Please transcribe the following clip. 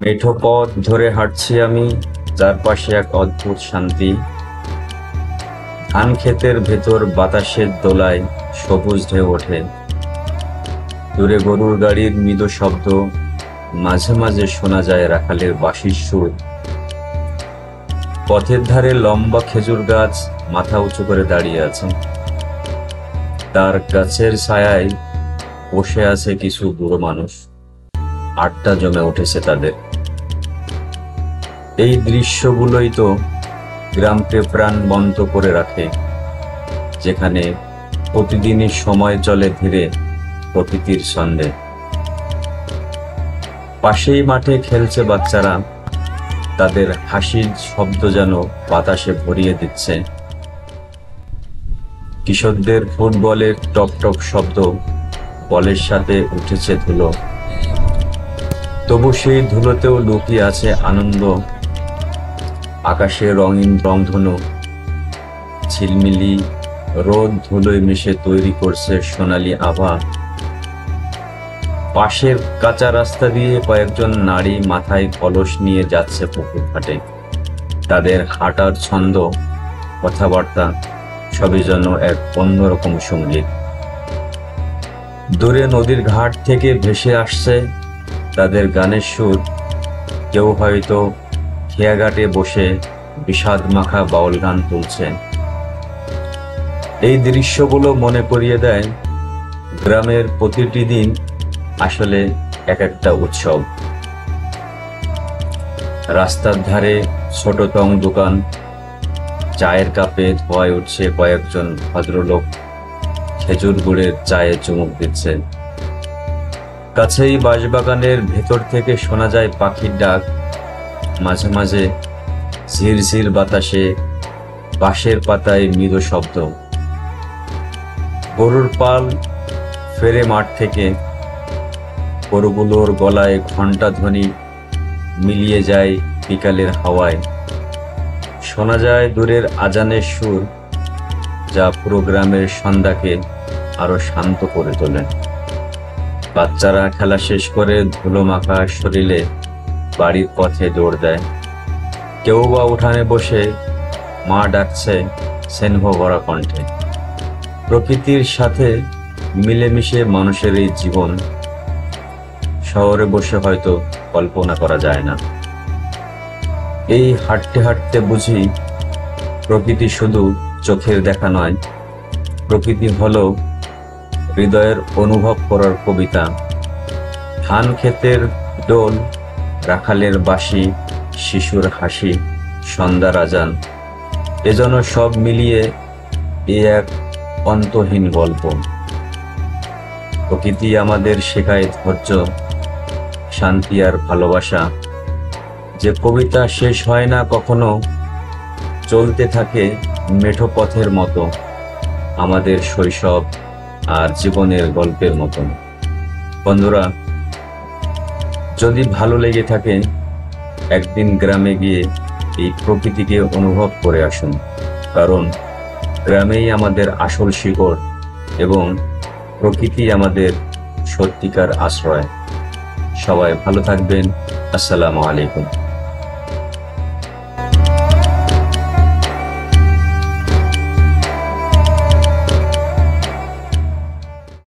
মেঠো পথ ধরে হাঁটছি আমি, চারপাশে এক অদ্ভুত শান্তি। ধান ক্ষেতের ভেতর বাতাসের দোলায় সবুজ ঢেউ ওঠে। দূরে গরুর গাড়ির মৃদু শব্দ, মাঝে মাঝে শোনা যায় রাখালের বাঁশির সুর। পথের ধারে লম্বা খেজুর গাছ মাথা উঁচু করে দাঁড়িয়ে আছে। তার গাছের ছায়ায় বসে আছে কিছু বুড়ো মানুষ, আড্ডা জমে উঠেছে তাদের। এই দৃশ্যগুলোই তো গ্রামকে প্রাণবন্ত করে রাখে, যেখানে প্রতিদিনই সময় চলে ধীরে প্রকৃতির ছন্দে। পাশেই মাঠে খেলছে বাচ্চারা, তাদের হাসির শব্দ যেন বাতাসে ভরিয়ে দিচ্ছে। কিশোরদের ফুটবলের টপ টপ শব্দ, বলের সাথে উঠেছে ধুলো। তবু সেই ধুলোতেও লুকিয়ে আছে আনন্দ। আকাশে রঙিন রংধনু ঝিলমিলি রোদ ধুলোয় মিশে তৈরি করছে সোনালি আভা। পাশের কাঁচা রাস্তা দিয়ে কয়েকজন নারী মাথায় কলস নিয়ে যাচ্ছে পুকুর ঘাটে। তাদের হাঁটার ছন্দ, কথাবার্তা সবই যেন এক অন্যরকম সঙ্গীত। দূরে নদীর ঘাট থেকে ভেসে আসছে তাদের গানের সুর। কেউ হয়তো খেয়াঘাটে বসে বিষাদ মাখা বাউল গান তুলছে। এই দৃশ্যগুলো মনে করিয়ে দেয়, গ্রামের প্রতিটি দিন আসলে এক একটা উৎসব। রাস্তার ধারে ছোট টং দোকান, চায়ের কাপে ধোঁয়ায় উঠছে কয়েকজন ভদ্রলোক, খেজুর গুড়ের চায়ে চুমুক দিচ্ছে। কাছেই বাঁশবাগানের ভেতর থেকে শোনা যায় পাখির ডাক। মাঝে মাঝে ঝিরঝির বাতাসে বাঁশের পাতায় মৃদু শব্দ। গরুর পাল ফেরে মাঠ থেকে, গরুগুলোর গলায় ঘণ্টা ধ্বনি মিলিয়ে যায় বিকালের হাওয়ায়। শোনা যায় দূরের আজানের সুর, যা পুরো গ্রামের সন্ধ্যাকে আরো শান্ত করে তোলে। বাচ্চারা খেলা শেষ করে ধুলো মাখা শরীরে বাড়ির পথে দৌড় দেয়। কেউ বা উঠানে বসে মা ডাকছে স্নেহ ভরা কণ্ঠে। প্রকৃতির সাথে মিলেমিশে মানুষের এই জীবন শহরে বসে হয়তো কল্পনা করা যায় না। এই হাঁটতে হাঁটতে বুঝি, প্রকৃতি শুধু চোখের দেখা নয়, প্রকৃতি হলো হৃদয়ের অনুভব করার কবিতা। ধান ক্ষেতের ডোল, রাখালের বাঁশি, শিশুর হাসি, সন্ধ্যার আজান, এজন্য সব মিলিয়ে এ এক অন্তহীন গল্প। প্রকৃতি আমাদের শেখায় ধৈর্য, শান্তি আর ভালোবাসা। যে কবিতা শেষ হয় না কখনো, চলতে থাকে মেঠো পথের মতো, আমাদের শৈশব আর জীবনের গল্পের মতন। বন্ধুরা, যদি ভালো লেগে থাকে, একদিন গ্রামে গিয়ে এই প্রকৃতিকে অনুভব করে আসুন, কারণ গ্রামেই আমাদের আসল শিকড় এবং প্রকৃতি আমাদের সত্যিকার আশ্রয়। সবাই ভালো থাকবেন। আসসালামু আলাইকুম।